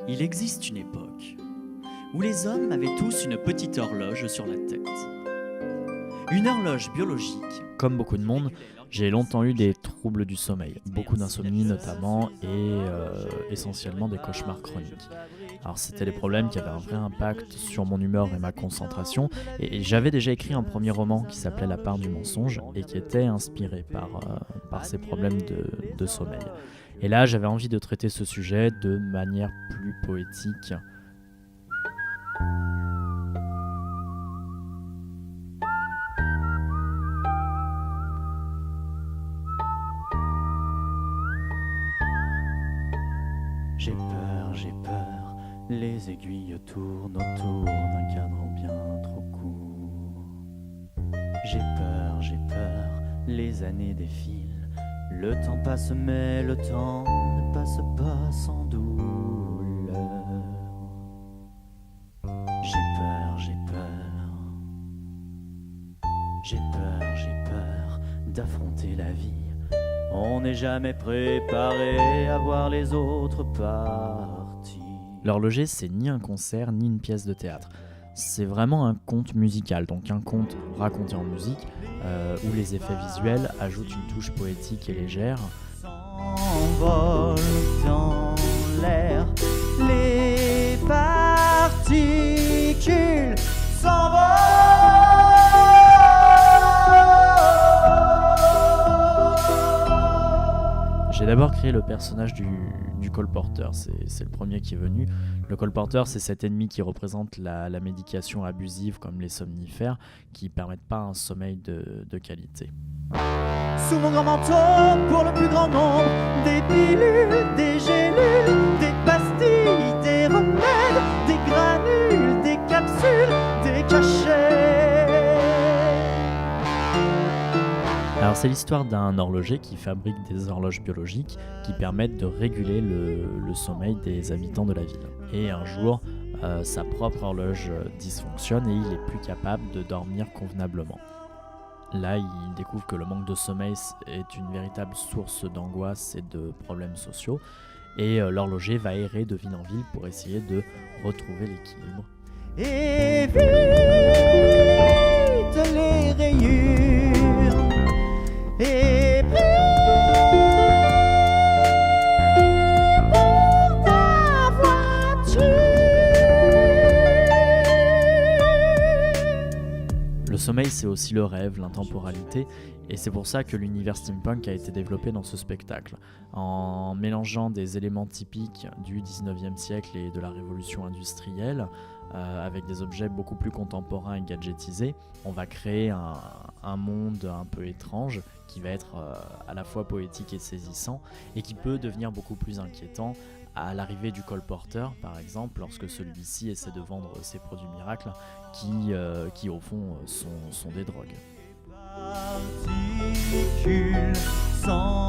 Il existe une époque où les hommes avaient tous une petite horloge sur la tête. Une horloge biologique. Comme beaucoup de monde, j'ai longtemps eu des troubles du sommeil, beaucoup d'insomnie notamment et essentiellement des cauchemars chroniques. Alors c'était des problèmes qui avaient un vrai impact sur mon humeur et ma concentration et j'avais déjà écrit un premier roman qui s'appelait La part du mensonge et qui était inspiré par ces problèmes de sommeil. Et là j'avais envie de traiter ce sujet de manière plus poétique. J'ai peur, les aiguilles tournent autour d'un cadran bien trop court. J'ai peur, les années défilent, le temps passe mais le temps ne passe pas sans douleur. J'ai peur d'affronter la vie. On n'est jamais préparé à voir les autres partir. L'horloger, c'est ni un concert ni une pièce de théâtre. C'est vraiment un conte musical, donc un conte raconté en musique, où les effets visuels ajoutent une touche poétique et légère. S'envolent dans l'air, les particules s'envolent. J'ai d'abord créé le personnage du colporteur, c'est le premier qui est venu. Le colporteur, c'est cet ennemi qui représente la médication abusive comme les somnifères qui ne permettent pas un sommeil de qualité. Sous mon grand manteau, pour le plus grand nombre, des pilules, des gélules, des pastilles, des remèdes, des granules, des capsules, des cachets. Alors c'est l'histoire d'un horloger qui fabrique des horloges biologiques qui permettent de réguler le sommeil des habitants de la ville. Et un jour, sa propre horloge dysfonctionne et il est plus capable de dormir convenablement. Là, il découvre que le manque de sommeil est une véritable source d'angoisse et de problèmes sociaux. Et l'horloger va errer de ville en ville pour essayer de retrouver l'équilibre. Évite les rayures et prie pour ta voiture. Le sommeil, c'est aussi le rêve, l'intemporalité, et c'est pour ça que l'univers steampunk a été développé dans ce spectacle. En mélangeant des éléments typiques du 19e siècle et de la révolution industrielle, avec des objets beaucoup plus contemporains et gadgetisés, on va créer un monde un peu étrange qui va être à la fois poétique et saisissant, et qui peut devenir beaucoup plus inquiétant à l'arrivée du colporteur, par exemple, lorsque celui-ci essaie de vendre ses produits miracles qui au fond sont des drogues. Particules sans